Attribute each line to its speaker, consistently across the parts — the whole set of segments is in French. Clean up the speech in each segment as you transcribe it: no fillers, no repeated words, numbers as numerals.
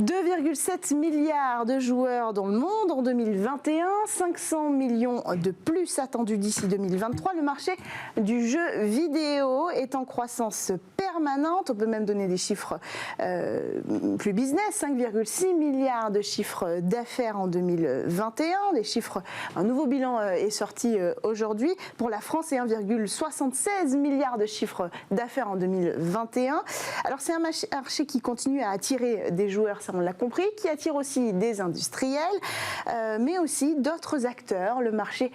Speaker 1: 2,7 milliards de joueurs dans le monde en 2021, 500 millions de plus attendus d'ici 2023. Le marché du jeu vidéo est en croissance permanente. On peut même donner des chiffres plus business, 5,6 milliards de chiffres d'affaires en 2021. Un nouveau bilan est sorti aujourd'hui. Pour la France, c'est 1,76 milliard de chiffres d'affaires en 2021. Alors c'est un marché qui continue à attirer des joueurs, ça on l'a compris, qui attire aussi des industriels, mais aussi d'autres acteurs, le marché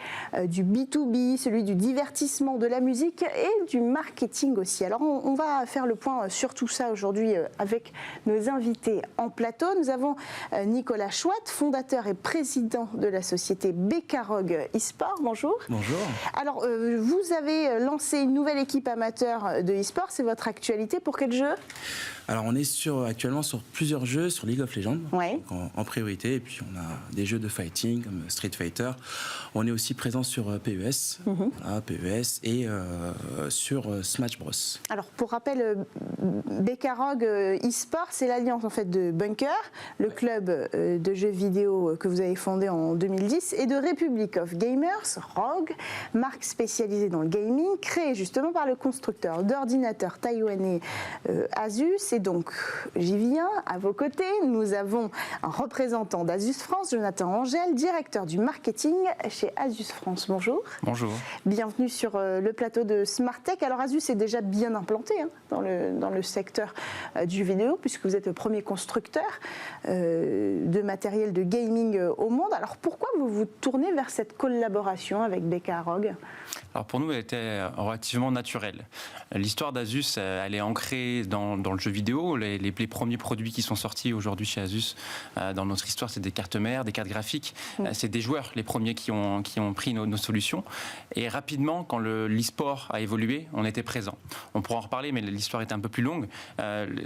Speaker 1: du B2B, celui du divertissement, de la musique et du marketing aussi. Alors on va faire le point sur tout ça aujourd'hui avec nos invités en plateau. Nous avons Nicolas Chouat, fondateur et président de la société Becarog eSport. Bonjour.
Speaker 2: Bonjour.
Speaker 1: Alors vous avez lancé une nouvelle équipe amateur de eSport, c'est votre actualité. Pour quel jeu ?
Speaker 2: Alors on est actuellement sur plusieurs jeux, sur League of Legends,
Speaker 1: ouais.
Speaker 2: en priorité, et puis on a des jeux de fighting comme Street Fighter. On est aussi présent sur PES, voilà, PES et sur Smash Bros.
Speaker 1: Alors pour rappel, Becarog eSport, c'est l'alliance en fait de Bunker, le club de jeux vidéo que vous avez fondé en 2010, et de Republic of Gamers, ROG, marque spécialisée dans le gaming, créée justement par le constructeur d'ordinateurs taïwanais Asus. Et donc, j'y viens, à vos côtés, nous avons un représentant d'Asus France, Jonathan Angel, directeur du marketing chez Asus France. Bonjour.
Speaker 2: Bonjour.
Speaker 1: Bienvenue sur le plateau de Smart Tech. Alors Asus est déjà bien implanté dans le secteur du vidéo, puisque vous êtes le premier constructeur de matériel de gaming au monde. Alors pourquoi vous vous tournez vers cette collaboration avec Becarog ?
Speaker 3: Alors pour nous, elle était relativement naturelle. L'histoire d'Asus, elle est ancrée dans le jeu vidéo. Les premiers produits qui sont sortis aujourd'hui chez Asus, dans notre histoire, c'est des cartes mères, des cartes graphiques. C'est des joueurs, les premiers qui ont pris nos solutions. Et rapidement, quand l'e-sport a évolué, on était présent. On pourra en reparler, mais l'histoire était un peu plus longue.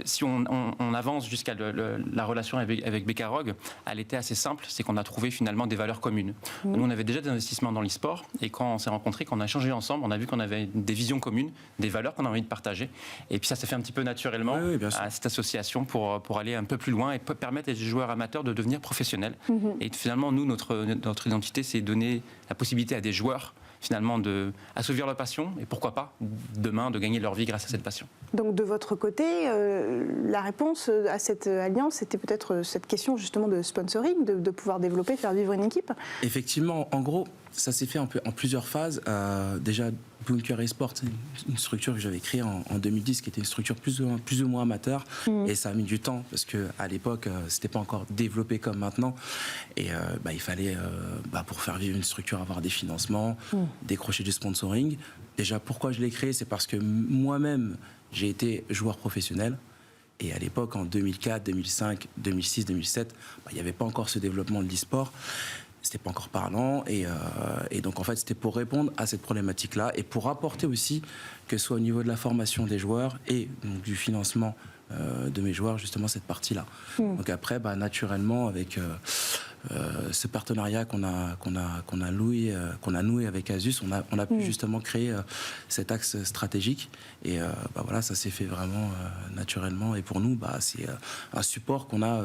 Speaker 3: Si on avance jusqu'à la relation avec Becarog, elle était assez simple. C'est qu'on a trouvé finalement des valeurs communes. Nous, on avait déjà des investissements dans l'e-sport. Et quand on s'est rencontrés, quand on a changé ensemble, on a vu qu'on avait des visions communes, des valeurs qu'on a envie de partager. Et puis ça s'est fait un petit peu naturellement à cette association pour aller un peu plus loin et permettre à des joueurs amateurs de devenir professionnels. Et finalement, nous, notre identité, c'est donner la possibilité à des joueurs finalement d'assouvir leur passion et pourquoi pas demain de gagner leur vie grâce à cette passion.
Speaker 1: Donc de votre côté, la réponse à cette alliance, c'était peut-être cette question justement de sponsoring, de pouvoir développer, faire vivre une équipe ?
Speaker 2: Effectivement, en gros, ça s'est fait un peu en plusieurs phases. Déjà, Bunker eSport, c'est une structure que j'avais créée en 2010, qui était une structure plus ou moins amateur, et ça a mis du temps parce que à l'époque, c'était pas encore développé comme maintenant, et il fallait, pour faire vivre une structure, avoir des financements, décrocher du sponsoring. Déjà, pourquoi je l'ai créé, c'est parce que moi-même, j'ai été joueur professionnel. Et à l'époque, en 2004, 2005, 2006, 2007, il n'y avait pas encore ce développement de l'e-sport. C'était pas encore parlant. Et donc, en fait, c'était pour répondre à cette problématique-là et pour apporter aussi, que ce soit au niveau de la formation des joueurs et donc, du financement de mes joueurs, justement, cette partie-là. Donc après, naturellement, avec ce partenariat qu'on a noué avec Asus, on a pu justement créer cet axe stratégique. Et voilà, ça s'est fait vraiment naturellement. Et pour nous, c'est un support qu'on a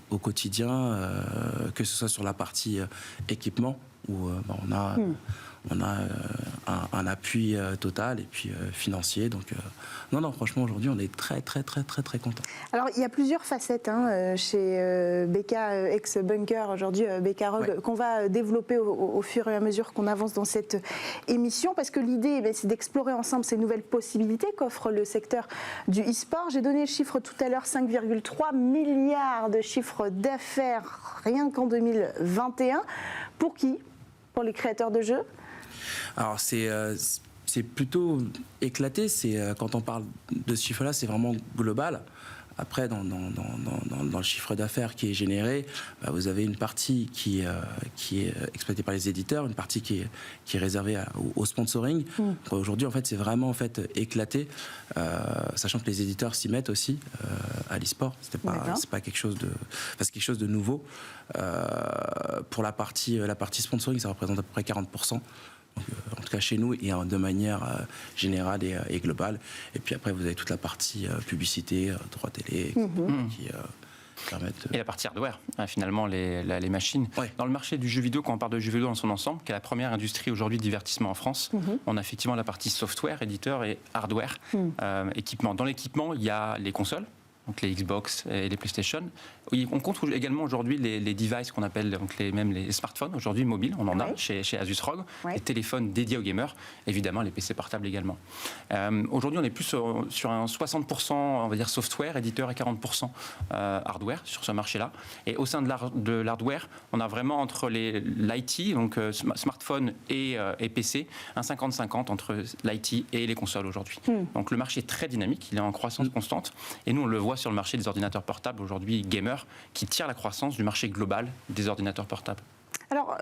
Speaker 2: au quotidien, que ce soit sur la partie équipement, où on a un appui total et puis financier. Donc non, franchement, aujourd'hui, on est très contents.
Speaker 1: Alors, il y a plusieurs facettes chez Beka, ex-Bunker, aujourd'hui Becarog, qu'on va développer au fur et à mesure qu'on avance dans cette émission, parce que l'idée, c'est d'explorer ensemble ces nouvelles possibilités qu'offre le secteur du e-sport. J'ai donné le chiffre tout à l'heure, 5,3 milliards de chiffres d'affaires rien qu'en 2021. Pour qui ? Pour les créateurs de jeux ?
Speaker 2: Alors c'est plutôt éclaté. Quand on parle de ce chiffre-là, c'est vraiment global. Après, dans le chiffre d'affaires qui est généré, vous avez une partie qui est exploitée par les éditeurs, une partie qui est réservée au sponsoring. Aujourd'hui, en fait, c'est vraiment éclaté, sachant que les éditeurs s'y mettent aussi à l'e-sport. C'est pas quelque chose c'est quelque chose de nouveau. Pour la partie sponsoring, ça représente à peu près 40%. En tout cas chez nous, et de manière générale et globale. Et puis après, vous avez toute la partie publicité, droit télé,
Speaker 3: Et la partie hardware, finalement, les machines.
Speaker 2: Ouais.
Speaker 3: Dans le marché du jeu vidéo, quand on parle de jeu vidéo dans son ensemble, qui est la première industrie aujourd'hui de divertissement en France, on a effectivement la partie software, éditeur, et hardware, équipement. Dans l'équipement, il y a les consoles, donc les Xbox et les PlayStation. On compte également aujourd'hui les devices qu'on appelle donc même les smartphones, aujourd'hui mobiles, on en a chez Asus ROG, les téléphones dédiés aux gamers, évidemment les PC portables également. Aujourd'hui, on est plus sur un 60%, on va dire, software, éditeur, et 40% hardware sur ce marché-là. Et au sein de l'hardware, on a vraiment entre l'IT, donc smartphone et PC, un 50-50 entre l'IT et les consoles aujourd'hui. Donc le marché est très dynamique, il est en croissance constante, et nous on le voit sur le marché des ordinateurs portables aujourd'hui, gamer, qui tire la croissance du marché global des ordinateurs portables.
Speaker 1: Alors,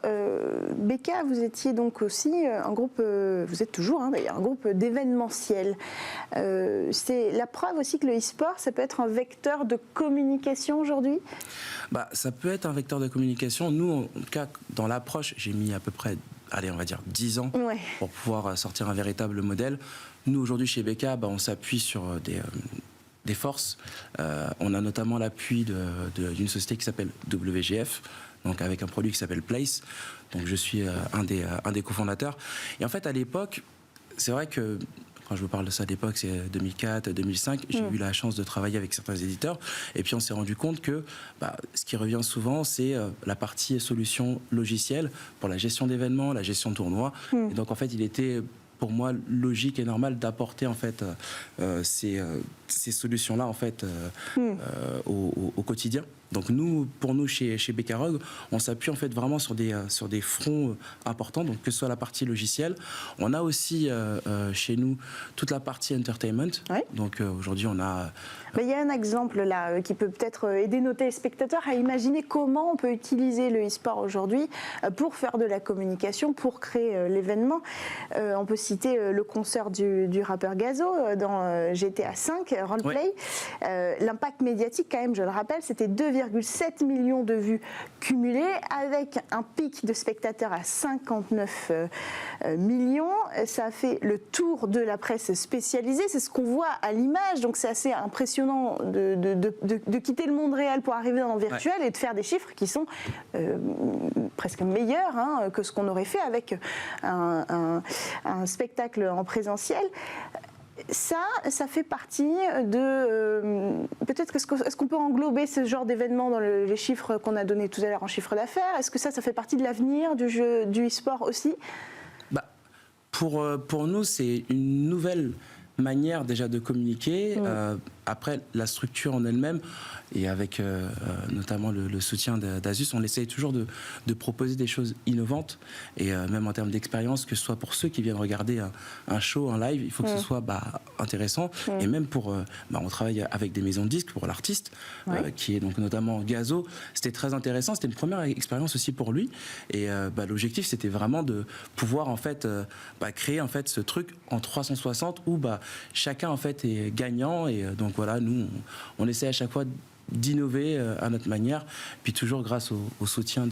Speaker 1: Beka, vous étiez donc aussi un groupe, vous êtes toujours d'ailleurs, un groupe d'événementiel. C'est la preuve aussi que le e-sport, ça peut être un vecteur de communication aujourd'hui ?
Speaker 2: Ça peut être un vecteur de communication. Nous, en tout cas, dans l'approche, j'ai mis à peu près, on va dire 10 ans pour pouvoir sortir un véritable modèle. Nous, aujourd'hui, chez Beka, on s'appuie sur des forces. On a notamment l'appui d'une société qui s'appelle WGF, donc avec un produit qui s'appelle Place. Donc je suis un des cofondateurs. Et en fait, à l'époque, c'est vrai que quand je vous parle de ça à l'époque, c'est 2004, 2005, j'ai eu la chance de travailler avec certains éditeurs. Et puis on s'est rendu compte que ce qui revient souvent, c'est la partie solution logicielle pour la gestion d'événements, la gestion de tournois. Et donc en fait, il était pour moi logique et normal d'apporter en fait ces solutions-là en fait au quotidien. Donc pour nous chez Beka ROG, on s'appuie en fait vraiment sur des fronts importants, donc que ce soit la partie logicielle. On a aussi chez nous toute la partie entertainment. Donc aujourd'hui on a...
Speaker 1: Il y a un exemple là qui peut peut-être aider nos téléspectateurs à imaginer comment on peut utiliser le e-sport aujourd'hui pour faire de la communication, pour créer l'événement. On peut citer le concert du rappeur Gazo dans GTA V, Roleplay. L'impact médiatique quand même, je le rappelle, c'était 2,7 millions de vues cumulées avec un pic de spectateurs à 59 millions. Ça a fait le tour de la presse spécialisée, c'est ce qu'on voit à l'image, donc c'est assez impressionnant de quitter le monde réel pour arriver dans le virtuel et de faire des chiffres qui sont presque meilleurs que ce qu'on aurait fait avec un spectacle en présentiel. Ça fait partie de... peut-être est-ce qu'on peut englober ce genre d'événement dans les chiffres qu'on a donnés tout à l'heure en chiffre d'affaires ? Est-ce que ça fait partie de l'avenir du e-sport aussi ?
Speaker 2: Pour nous, c'est une nouvelle manière déjà de communiquer. Après, la structure en elle-même, et avec notamment le soutien d'Asus, on essaye toujours de proposer des choses innovantes, et même en termes d'expérience, que ce soit pour ceux qui viennent regarder un show, un live, il faut que ce soit intéressant, et même pour... on travaille avec des maisons de disques pour l'artiste, qui est donc notamment Gazo. C'était très intéressant, c'était une première expérience aussi pour lui, et l'objectif c'était vraiment de pouvoir en fait créer en fait ce truc en 360 où chacun en fait est gagnant, et donc voilà, nous on essaie à chaque fois d'innover à notre manière, puis toujours grâce au soutien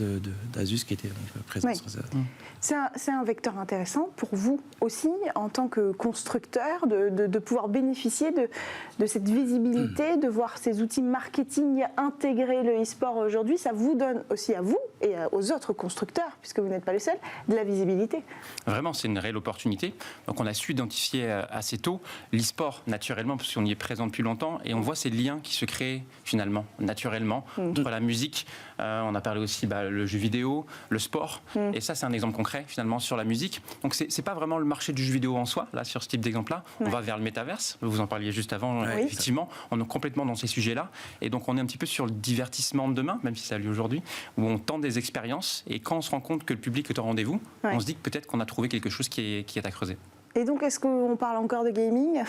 Speaker 2: d'Asus qui était présent.
Speaker 1: C'est un vecteur intéressant pour vous aussi, en tant que constructeur, de pouvoir bénéficier de cette visibilité, de voir ces outils marketing intégrer le e-sport aujourd'hui. Ça vous donne aussi à vous et aux autres constructeurs, puisque vous n'êtes pas les seuls, de la visibilité. Vraiment, c'est une réelle opportunité. Donc on a su identifier assez tôt l'e-sport naturellement, parce qu'on y est présent depuis longtemps, et on voit ces liens qui se créent finalement, naturellement, entre la musique, on a parlé aussi le jeu vidéo, le sport, et ça c'est un exemple concret finalement sur la musique. Donc c'est pas vraiment le marché du jeu vidéo en soi, là sur ce type d'exemple-là, on va vers le métaverse, vous en parliez juste avant, effectivement, on est complètement dans ces sujets-là, et donc on est un petit peu sur le divertissement de demain, même si ça a lieu aujourd'hui, où on tente des expériences, et quand on se rend compte que le public est au rendez-vous, on se dit que peut-être qu'on a trouvé quelque chose qui est à creuser. Et donc, est-ce qu'on parle encore de gaming ?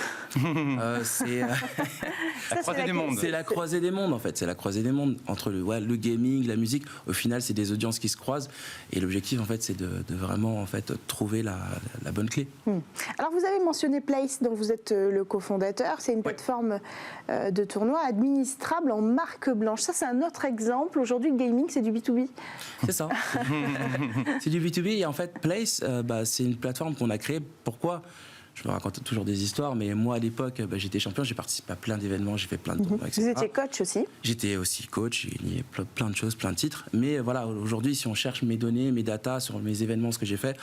Speaker 2: C'est la croisée des mondes. C'est la croisée des mondes, en fait. C'est la croisée des mondes. Entre le gaming, la musique, au final, c'est des audiences qui se croisent. Et l'objectif, en fait, c'est de vraiment en fait, trouver la bonne clé. Alors, vous avez mentionné Place, dont vous êtes le cofondateur. C'est une plateforme de tournoi administrable en marque blanche. Ça, c'est un autre exemple. Aujourd'hui, le gaming, c'est du B2B. C'est ça. C'est du B2B. Et en fait, Place, c'est une plateforme qu'on a créée. Pourquoi ? je me raconte toujours des histoires, mais moi à l'époque, j'étais champion, j'ai participé à plein d'événements, j'ai fait plein de tournois, etc.
Speaker 1: Vous étiez coach aussi?
Speaker 2: J'étais aussi coach, j'ai gagné plein de choses, plein de titres. Mais voilà, aujourd'hui, si on cherche mes données, mes datas sur mes événements, ce que j'ai fait,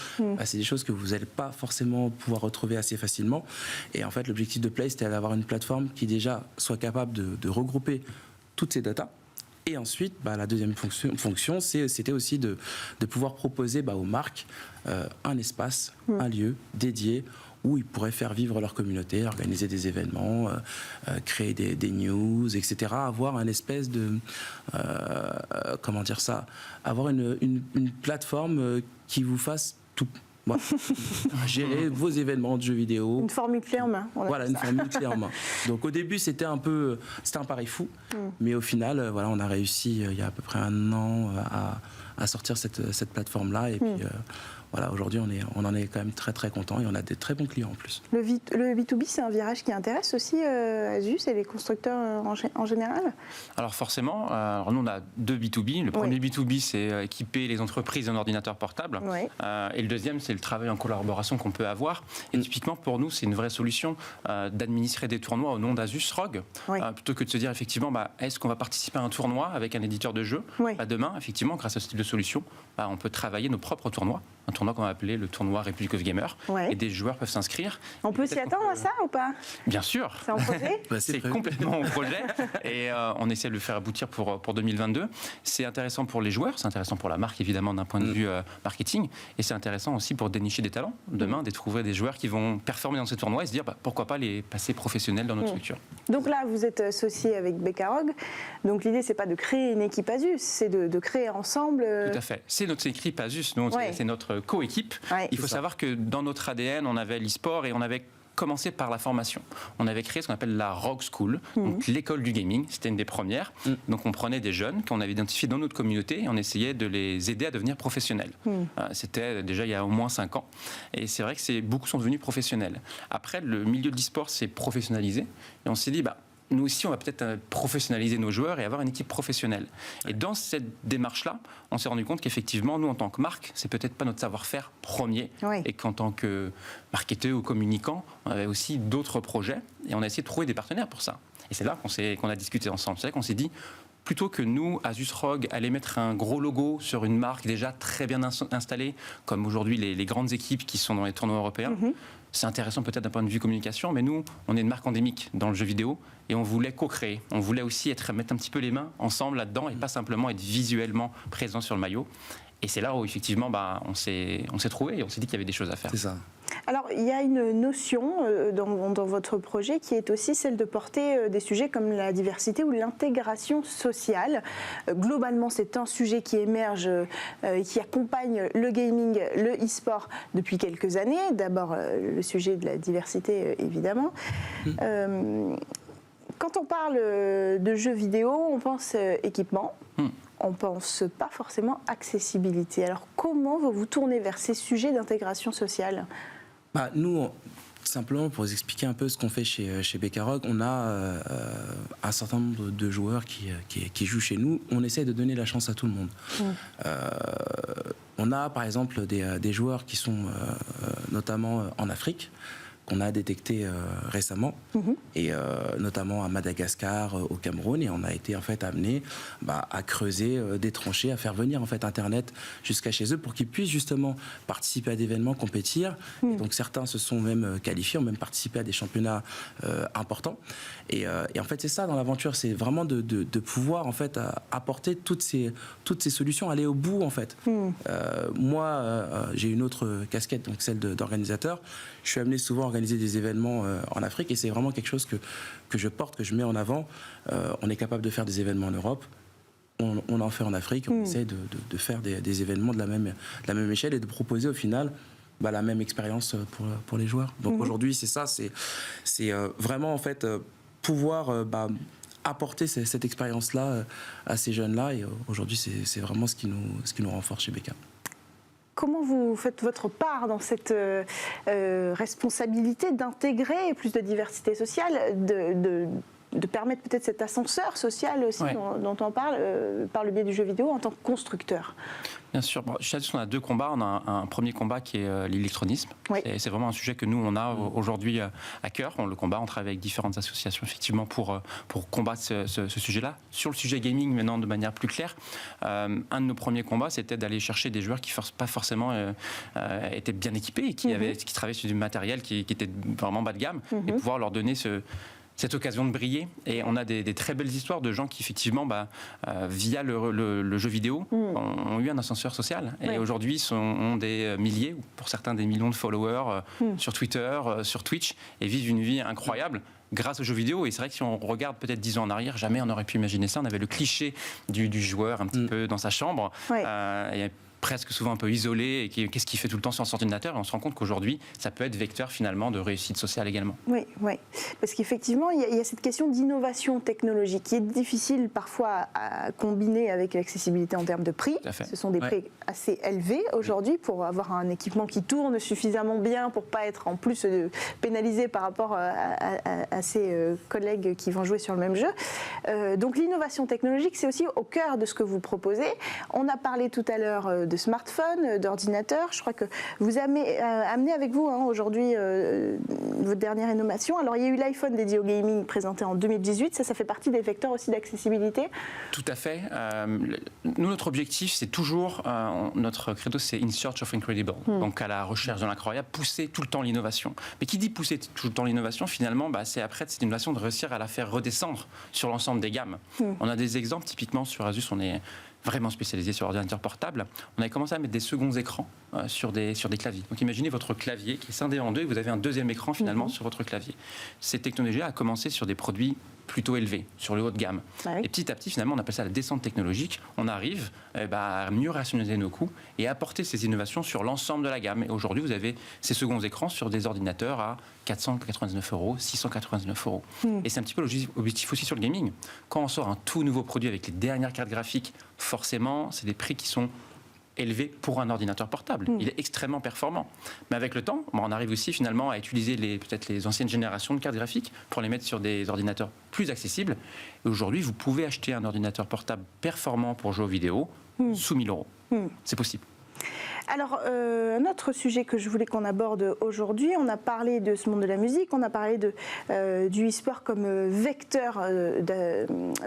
Speaker 2: c'est des choses que vous n'allez pas forcément pouvoir retrouver assez facilement. Et en fait, l'objectif de Play, c'était d'avoir une plateforme qui déjà soit capable de regrouper toutes ces datas. Et ensuite, la deuxième fonction, c'était aussi de pouvoir proposer aux marques un espace, un lieu dédié où ils pourraient faire vivre leur communauté, organiser des événements, créer des news, etc. Avoir un espèce de... comment dire ça? Avoir une plateforme qui vous fasse tout... Voilà. Gérer vos événements de jeux vidéo.
Speaker 1: Une formule clé en main.
Speaker 2: Voilà, une formule clé en main. Donc au début, c'était un pari fou, mais au final, on a réussi il y a à peu près 1 an à sortir cette plateforme-là. Et puis voilà, aujourd'hui, on en est quand même très très content et on a des très bons clients en plus.
Speaker 1: Le B2B, c'est un virage qui intéresse aussi Asus et les constructeurs en général?
Speaker 3: Alors forcément, nous on a 2 B2B. Le premier B2B, c'est équiper les entreprises d'un ordinateur portable. Et le deuxième, c'est le travail en collaboration qu'on peut avoir. Et typiquement, pour nous, c'est une vraie solution d'administrer des tournois au nom d'Asus ROG. Plutôt que de se dire, effectivement, est-ce qu'on va participer à un tournoi avec un éditeur de jeu? Demain, effectivement, grâce à ce type de solution, on peut travailler nos propres tournois. Un tournoi qu'on va appeler le tournoi Republic of Gamers. Et des joueurs peuvent s'inscrire.
Speaker 1: On peut s'y attendre à ça ou pas?
Speaker 3: Bien sûr.
Speaker 1: C'est en projet?
Speaker 3: C'est complètement en projet. Et on essaie de le faire aboutir pour 2022. C'est intéressant pour les joueurs, c'est intéressant pour la marque, évidemment, d'un point de vue marketing. Et c'est intéressant aussi pour dénicher des talents. Demain, de trouver des joueurs qui vont performer dans ces tournois et se dire pourquoi pas les passer professionnels dans notre structure.
Speaker 1: Donc là, vous êtes associé avec Bekarog. Donc l'idée, c'est pas de créer une équipe Asus, c'est de créer ensemble.
Speaker 3: Tout à fait. C'est notre équipe Asus. Nous, c'est notre coéquipe. Il faut savoir que dans notre ADN, on avait l'e-sport et on avait commencé par la formation. On avait créé ce qu'on appelle la ROG School, donc l'école du gaming. C'était une des premières. Donc on prenait des jeunes qu'on avait identifiés dans notre communauté et on essayait de les aider à devenir professionnels. C'était déjà il y a au moins 5 ans. Et c'est vrai que beaucoup sont devenus professionnels. Après, le milieu de l'e-sport s'est professionnalisé et on s'est dit, nous aussi, on va peut-être professionnaliser nos joueurs et avoir une équipe professionnelle. Et dans cette démarche-là, on s'est rendu compte qu'effectivement, nous, en tant que marque, c'est peut-être pas notre savoir-faire premier. Et qu'en tant que marketeur ou communicant, on avait aussi d'autres projets. Et on a essayé de trouver des partenaires pour ça. Et c'est là qu'on a discuté ensemble. C'est là qu'on s'est dit, plutôt que nous, Asus ROG, aller mettre un gros logo sur une marque déjà très bien installée, comme aujourd'hui les grandes équipes qui sont dans les tournois européens, c'est intéressant peut-être d'un point de vue communication, mais nous, on est une marque endémique dans le jeu vidéo et on voulait co-créer. On voulait aussi mettre un petit peu les mains ensemble là-dedans et pas simplement être visuellement présent sur le maillot. Et c'est là où, effectivement, on s'est trouvé et on s'est dit qu'il y avait des choses à faire.
Speaker 2: C'est ça.
Speaker 1: Alors, il y a une notion dans votre projet qui est aussi celle de porter des sujets comme la diversité ou l'intégration sociale. Globalement, c'est un sujet qui émerge et qui accompagne le gaming, le e-sport depuis quelques années. D'abord, le sujet de la diversité, évidemment. Quand on parle de jeux vidéo, on pense équipement. On ne pense pas forcément accessibilité. Alors, comment vous vous tournez vers ces sujets d'intégration sociale?
Speaker 2: Nous, simplement pour vous expliquer un peu ce qu'on fait chez Bekarog, on a un certain nombre de joueurs qui jouent chez nous. On essaie de donner la chance à tout le monde. On a par exemple des joueurs qui sont notamment en Afrique, qu'on a détecté récemment, et notamment à Madagascar, au Cameroun, et on a été en fait amené à creuser des tranchées, à faire venir en fait Internet jusqu'à chez eux pour qu'ils puissent justement participer à des événements, compétir. Et donc certains se sont même qualifiés, ont même participé à des championnats importants. Et en fait c'est ça dans l'aventure, c'est vraiment de pouvoir en fait apporter toutes ces solutions, aller au bout en fait. Moi j'ai une autre casquette, donc celle d'organisateur. Je suis amené souvent à organiser des événements en Afrique et c'est vraiment quelque chose que je porte, que je mets en avant. On est capable de faire des événements en Europe, on en fait en Afrique, on essaie de faire des événements de la même échelle et de proposer au final la même expérience pour les joueurs. Donc aujourd'hui c'est ça, c'est vraiment en fait pouvoir apporter cette expérience-là à ces jeunes-là et aujourd'hui c'est vraiment ce qui nous renforce chez Beka.
Speaker 1: Comment vous faites votre part dans cette responsabilité d'intégrer plus de diversité sociale, de permettre peut-être cet ascenseur social aussi dont on parle par le biais du jeu vidéo en tant que constructeur.
Speaker 3: Bien sûr. Bon, chez Azus, on a 2 combats. On a un premier combat qui est l'électronisme.
Speaker 1: Oui.
Speaker 3: C'est vraiment un sujet que nous, on a aujourd'hui à cœur. On le combat, on travaille avec différentes associations effectivement pour combattre ce sujet-là. Sur le sujet gaming, maintenant, de manière plus claire, un de nos premiers combats, c'était d'aller chercher des joueurs qui pas forcément étaient bien équipés et qui travaillaient sur du matériel qui était vraiment bas de gamme et pouvoir leur donner cette occasion de briller. Et on a des très belles histoires de gens qui, effectivement, via le jeu vidéo, ont eu un ascenseur social. Et aujourd'hui, ont des milliers, ou pour certains des millions de followers sur Twitter, sur Twitch, et vivent une vie incroyable grâce aux jeux vidéo. Et c'est vrai que si on regarde peut-être 10 ans en arrière, jamais on n'aurait pu imaginer ça. On avait le cliché du joueur un petit peu dans sa chambre. Et presque souvent un peu isolé et qu'est-ce qu'il fait tout le temps sur son ordinateur, et on se rend compte qu'aujourd'hui ça peut être vecteur finalement de réussite sociale également.
Speaker 1: Oui, parce qu'effectivement il y a cette question d'innovation technologique qui est difficile parfois à combiner avec l'accessibilité en termes de prix. Ce sont des prix assez élevés aujourd'hui pour avoir un équipement qui tourne suffisamment bien pour pas être en plus pénalisé par rapport à ses collègues qui vont jouer sur le même jeu. Donc l'innovation technologique, c'est aussi au cœur de ce que vous proposez. On a parlé tout à l'heure de smartphones, d'ordinateurs. Je crois que vous avez amené avec vous aujourd'hui votre dernière innovation. Alors il y a eu l'iPhone dédié au gaming présenté en 2018. Ça fait partie des vecteurs aussi d'accessibilité.
Speaker 3: Tout à fait. Nous, notre objectif, c'est toujours, notre credo, c'est in search of incredible. Donc à la recherche de l'incroyable, pousser tout le temps l'innovation. Mais qui dit pousser tout le temps l'innovation, finalement, c'est après cette innovation de réussir à la faire redescendre sur l'ensemble des gammes. On a des exemples, typiquement sur Asus, on est vraiment spécialisé sur l'ordinateur portable. On avait commencé à mettre des seconds écrans sur des claviers. Donc imaginez votre clavier qui est scindé en deux et vous avez un deuxième écran finalement sur votre clavier. Cette technologie a commencé sur des produits plutôt élevés, sur le haut de gamme. Et petit à petit, finalement, on appelle ça la descente technologique. On arrive à mieux rationaliser nos coûts et à apporter ces innovations sur l'ensemble de la gamme. Et aujourd'hui, vous avez ces seconds écrans sur des ordinateurs à 499 €, 699 €. Et c'est un petit peu l'objectif aussi sur le gaming. Quand on sort un tout nouveau produit avec les dernières cartes graphiques, forcément, c'est des prix qui sont élevé pour un ordinateur portable. Il est extrêmement performant. Mais avec le temps, on arrive aussi finalement à utiliser peut-être les anciennes générations de cartes graphiques pour les mettre sur des ordinateurs plus accessibles. Et aujourd'hui, vous pouvez acheter un ordinateur portable performant pour jouer aux vidéos sous 1 000 €. C'est possible.
Speaker 1: Alors, un autre sujet que je voulais qu'on aborde aujourd'hui, on a parlé de ce monde de la musique, on a parlé du e-sport comme vecteur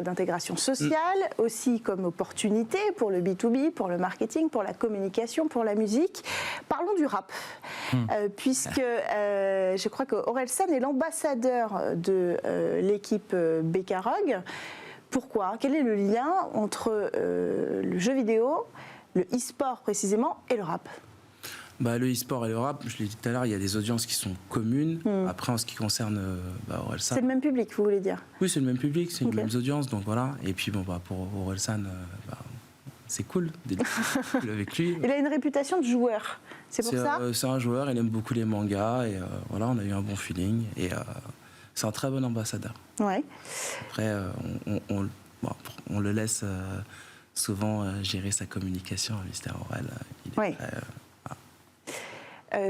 Speaker 1: d'intégration sociale, aussi comme opportunité pour le B2B, pour le marketing, pour la communication, pour la musique. Parlons du rap, puisque je crois qu'Orelsan est l'ambassadeur de l'équipe Becarog. Pourquoi ? Quel est le lien entre le jeu vidéo, le e-sport précisément, et le rap?
Speaker 2: Le e-sport et le rap, je l'ai dit tout à l'heure, il y a des audiences qui sont communes. Après, en ce qui concerne Orelsan...
Speaker 1: C'est le même public, vous voulez dire?
Speaker 2: Oui, c'est le même public, c'est les mêmes audiences, donc voilà. Et puis, pour Orelsan, c'est cool d'être avec lui.
Speaker 1: Il a une réputation de joueur, c'est pour ça?
Speaker 2: C'est un joueur, il aime beaucoup les mangas, et voilà, on a eu un bon feeling, et c'est un très bon ambassadeur.
Speaker 1: Ouais.
Speaker 2: Après, on le laisse... souvent gérer sa communication, Mr. Aurel.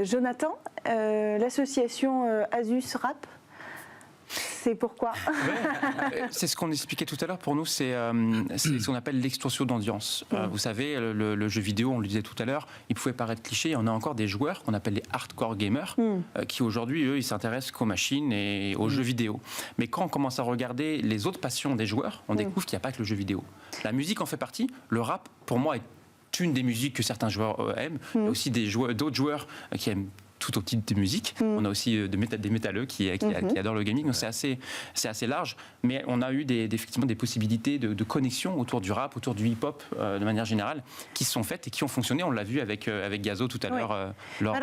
Speaker 1: Jonathan, l'association Azus Rap, c'est pourquoi?
Speaker 3: C'est ce qu'on expliquait tout à l'heure. Pour nous, c'est ce qu'on appelle l'extorsion d'audience. Vous savez, le jeu vidéo, on le disait tout à l'heure, il pouvait paraître cliché. On a encore des joueurs qu'on appelle les hardcore gamers, qui aujourd'hui, eux, ils s'intéressent qu'aux machines et aux jeux vidéo. Mais quand on commence à regarder les autres passions des joueurs, on découvre qu'il n'y a pas que le jeu vidéo. La musique en fait partie. Le rap, pour moi, est une des musiques que certains joueurs aiment. Il y a aussi d'autres joueurs qui aiment tout au type de musique. On a aussi des métalleux qui adorent le gaming. Donc c'est assez large. Mais on a eu effectivement des possibilités de connexion autour du rap, autour du hip-hop de manière générale, qui se sont faites et qui ont fonctionné. On l'a vu avec Gazo tout à l'heure lors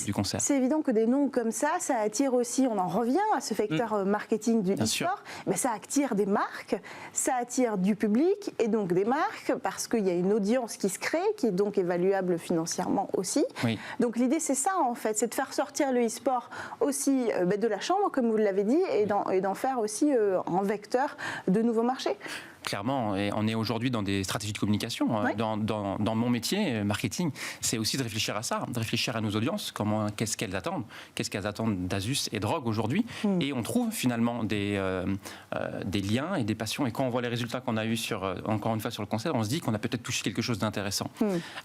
Speaker 3: du concert.
Speaker 1: C'est évident que des noms comme ça attire aussi, on en revient à ce vecteur marketing du e-sport, mais ça attire des marques, ça attire du public et donc des marques parce qu'il y a une audience qui se crée, qui est donc évaluable financièrement aussi. Donc l'idée c'est ça en fait, c'est de faire sortir le e-sport aussi de la chambre, comme vous l'avez dit, et d'en faire aussi un vecteur de nouveaux marchés.
Speaker 3: clairement, et on est aujourd'hui dans des stratégies de communication.
Speaker 1: Ouais.
Speaker 3: Dans mon métier, marketing, c'est aussi de réfléchir à ça, de réfléchir à nos audiences, qu'est-ce qu'elles attendent d'Asus et de Rogue aujourd'hui. Et on trouve finalement des liens et des passions. Et quand on voit les résultats qu'on a eus encore une fois sur le concert, on se dit qu'on a peut-être touché quelque chose d'intéressant.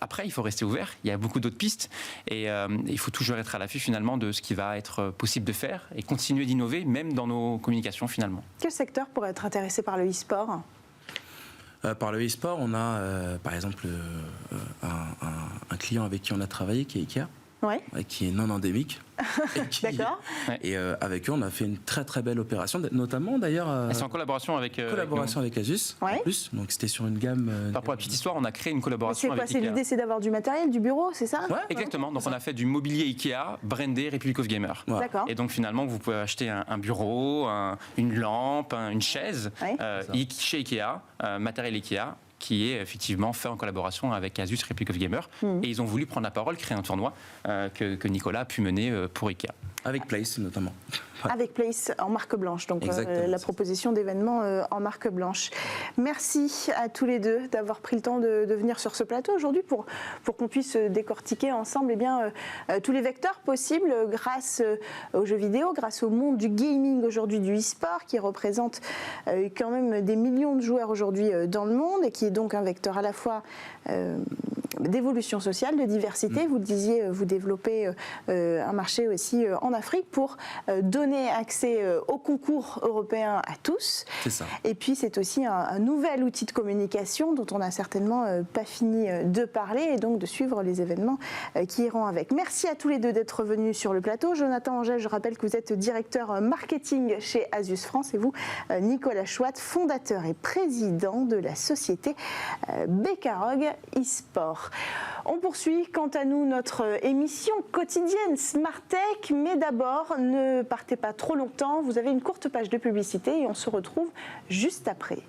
Speaker 3: Après, il faut rester ouvert. Il y a beaucoup d'autres pistes. Et il faut toujours être à l'affût finalement de ce qui va être possible de faire et continuer d'innover, même dans nos communications finalement.
Speaker 1: Quel secteur pourrait être intéressé par le e-sport ?
Speaker 2: Par le e-sport, on a par exemple un client avec qui on a travaillé, qui est Ikea, qui est non endémique.
Speaker 1: D'accord.
Speaker 2: Et avec eux, on a fait une très très belle opération, notamment d'ailleurs.
Speaker 3: C'est en collaboration avec
Speaker 2: avec Asus. En plus, donc c'était sur une gamme.
Speaker 3: Pour la petite histoire, on a créé une collaboration avec Ikea.
Speaker 1: L'idée, c'est d'avoir du matériel, du bureau, c'est ça ?
Speaker 3: Exactement. Donc on a fait du mobilier Ikea brandé Republic of Gamers.
Speaker 1: D'accord.
Speaker 3: Et donc finalement, vous pouvez acheter un bureau, une lampe, une chaise chez Ikea, matériel Ikea, qui est effectivement fait en collaboration avec Asus Republic of Gamers. Et ils ont voulu prendre la parole, créer un tournoi que Nicolas a pu mener pour Ikea.
Speaker 2: Avec Place notamment.
Speaker 1: Avec Place en marque blanche, donc la proposition d'événements en marque blanche. Merci à tous les deux d'avoir pris le temps de venir sur ce plateau aujourd'hui pour qu'on puisse décortiquer ensemble tous les vecteurs possibles grâce aux jeux vidéo, grâce au monde du gaming aujourd'hui, du e-sport, qui représente quand même des millions de joueurs aujourd'hui dans le monde et qui est donc un vecteur à la fois d'évolution sociale, de diversité. Vous le disiez, vous développez un marché aussi en Afrique pour donner accès aux concours européens à tous.
Speaker 2: C'est ça.
Speaker 1: Et puis c'est aussi un nouvel outil de communication dont on n'a certainement pas fini de parler et donc de suivre les événements qui iront avec. Merci à tous les deux d'être venus sur le plateau. Jonathan Angèle, je rappelle que vous êtes directeur marketing chez Asus France et vous, Nicolas Chouat, fondateur et président de la société Bekarog eSport. On poursuit quant à nous notre émission quotidienne Smart Tech, mais d'abord ne partez pas trop longtemps, vous avez une courte page de publicité et on se retrouve juste après.